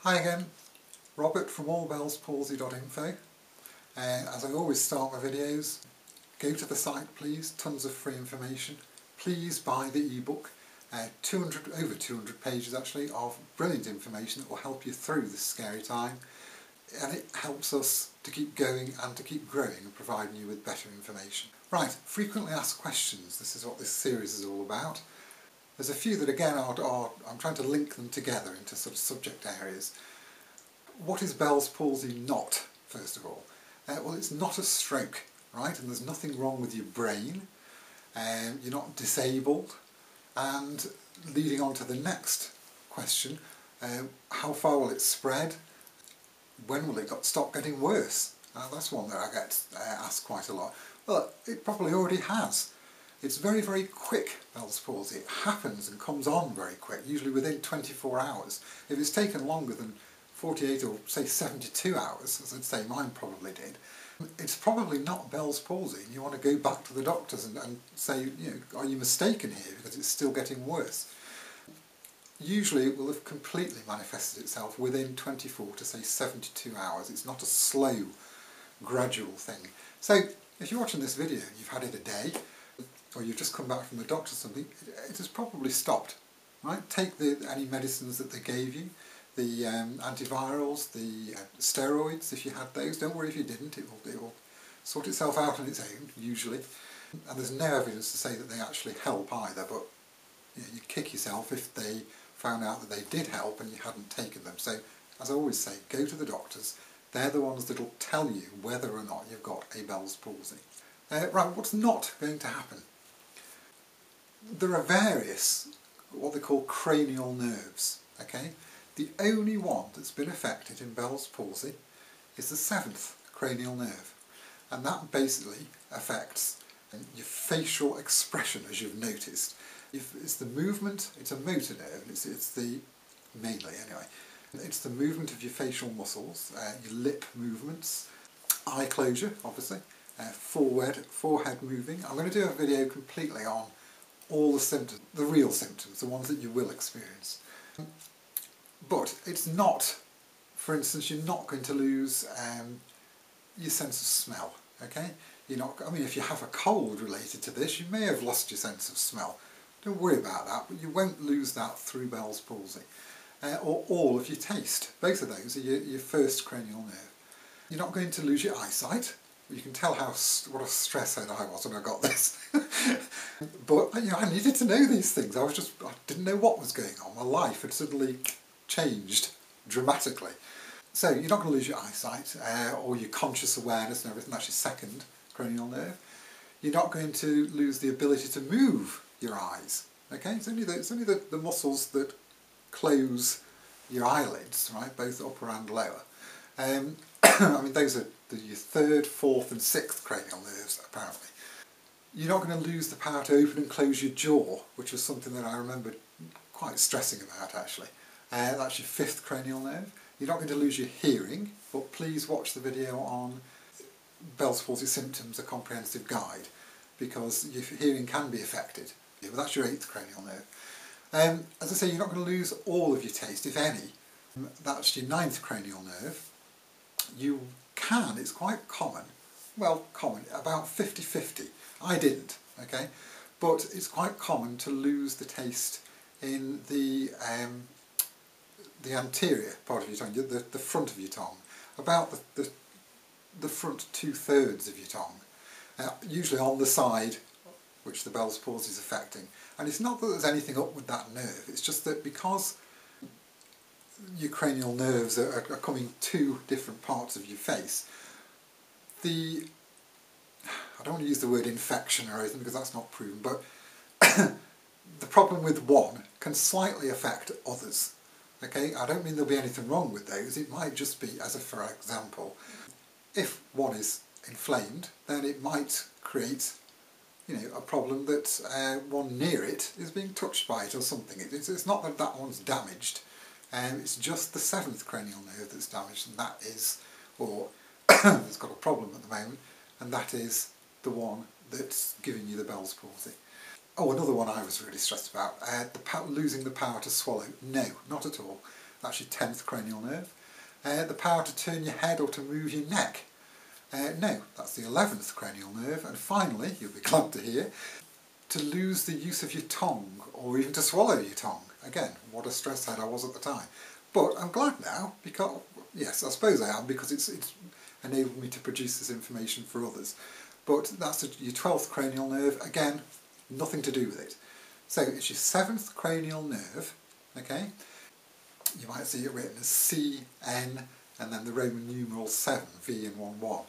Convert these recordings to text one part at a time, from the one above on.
Hi again, Robert from allbellspalsy.info. As I always start my videos, go to the site please, tons of free information. Please buy the ebook, over 200 pages actually of brilliant information that will help you through this scary time, and it helps us to keep going and to keep growing and providing you with better information. Right, frequently asked questions, this is what this series is all about. There's a few that again I'm trying to link them together into sort of subject areas. What is Bell's palsy not, first of all? Well, it's not a stroke, right? And there's nothing wrong with your brain. You're not disabled. And leading on to the next question, how far will it spread? When will it stop getting worse? That's one that I get asked quite a lot. Well, it probably already has. It's very, very quick, Bell's palsy. It happens and comes on very quick, usually within 24 hours. If it's taken longer than 48 or say 72 hours, as I'd say mine probably did, it's probably not Bell's palsy. You want to go back to the doctors and say, you know, are you mistaken here because it's still getting worse? Usually it will have completely manifested itself within 24 to say 72 hours. It's not a slow, gradual thing. So if you're watching this video and you've had it a day, or you've just come back from the doctor or something, it has probably stopped, right? Take any medicines that they gave you, the antivirals, the steroids, if you had those. Don't worry if you didn't, it will sort itself out on its own, usually. And there's no evidence to say that they actually help either, but you know, you'd kick yourself if they found out that they did help and you hadn't taken them. So, as I always say, go to the doctors. They're the ones that will tell you whether or not you've got a Bell's palsy. Right, what's not going to happen? There are various, what they call cranial nerves, okay? The only one that's been affected in Bell's palsy is the 7th cranial nerve, and that basically affects your facial expression, as you've noticed. It's the movement, it's a motor nerve, mainly anyway, it's the movement of your facial muscles, your lip movements, eye closure obviously, forehead moving. I'm going to do a video completely on all the symptoms, the real symptoms, the ones that you will experience. But it's not, for instance, you're not going to lose your sense of smell, okay? You're not, I mean, if you have a cold related to this, you may have lost your sense of smell. Don't worry about that, but you won't lose that through Bell's palsy. Or all of your taste. Both of those are your first cranial nerve. You're not going to lose your eyesight. You can tell what a stress head I was when I got this. But you know, I needed to know these things. I didn't know what was going on. My life had suddenly changed dramatically. So you're not going to lose your eyesight or your conscious awareness and everything. That's your second cranial nerve. You're not going to lose the ability to move your eyes. Okay, it's only the muscles that close your eyelids, right, both upper and lower. I mean, those are your 3rd, 4th and 6th cranial nerves, apparently. You're not going to lose the power to open and close your jaw, which was something that I remembered quite stressing about, actually. That's your 5th cranial nerve. You're not going to lose your hearing, but please watch the video on Bell's palsy symptoms, a comprehensive guide, because your hearing can be affected. But that's your 8th cranial nerve. As I say, you're not going to lose all of your taste, if any. That's your 9th cranial nerve. You can, it's quite common, well, common, about 50-50. I didn't, okay? But it's quite common to lose the taste in the anterior part of your tongue, the front of your tongue, about the front 2/3 of your tongue, usually on the side which the Bell's palsy is affecting. And it's not that there's anything up with that nerve, it's just that because your cranial nerves are coming to different parts of your face, I don't want to use the word infection or anything because that's not proven, but the problem with one can slightly affect others. Okay, I don't mean there'll be anything wrong with those, it might just be, for example, if one is inflamed, then it might create, you know, a problem that one near it is being touched by it or something. It's not that that one's damaged, it's just the 7th cranial nerve that's damaged, and that is, or it's got a problem at the moment, and that is the one that's giving you the Bell's palsy. Oh, another one I was really stressed about, losing the power to swallow. No, not at all. that's your 10th cranial nerve. The power to turn your head or to move your neck. No, that's the 11th cranial nerve. And finally, you'll be glad to hear, to lose the use of your tongue, or even to swallow your tongue. Again, what a stress head I was at the time. But I'm glad now, because, yes, I suppose I am, because it's enabled me to produce this information for others. But that's your 12th cranial nerve. Again, nothing to do with it. So it's your 7th cranial nerve, okay? You might see it written as CN and then the Roman numeral 7, V and 1, 1.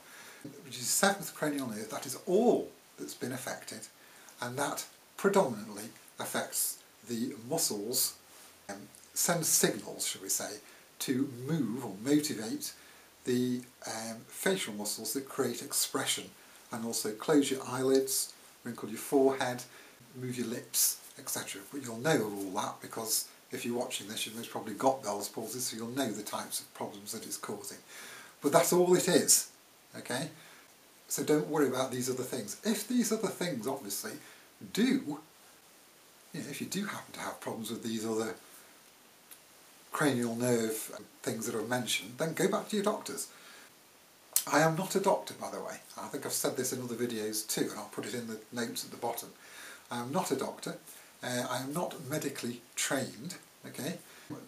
Which is your 7th cranial nerve. That is all that's been affected, and that predominantly affects the muscles, sends signals, shall we say, to move or motivate the facial muscles that create expression, and also close your eyelids, wrinkle your forehead, move your lips, etc. But you'll know of all that because if you're watching this, you've most probably got Bell's palsy, so you'll know the types of problems that it's causing. But that's all it is, okay? So don't worry about these other things. If these other things, obviously, if you do happen to have problems with these other cranial nerve things that I've mentioned, then go back to your doctors. I am not a doctor, by the way. I think I've said this in other videos too, and I'll put it in the notes at the bottom. I am not a doctor. I am not medically trained, okay?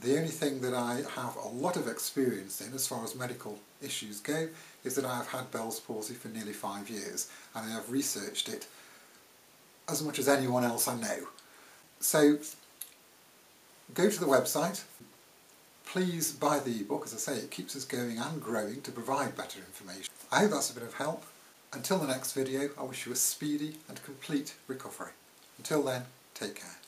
The only thing that I have a lot of experience in as far as medical issues go is that I have had Bell's palsy for nearly 5 years, and I have researched it as much as anyone else I know. So go to the website, please buy the ebook. As I say, it keeps us going and growing to provide better information. I hope that's a bit of help. Until the next video, I wish you a speedy and complete recovery. Until then, take care.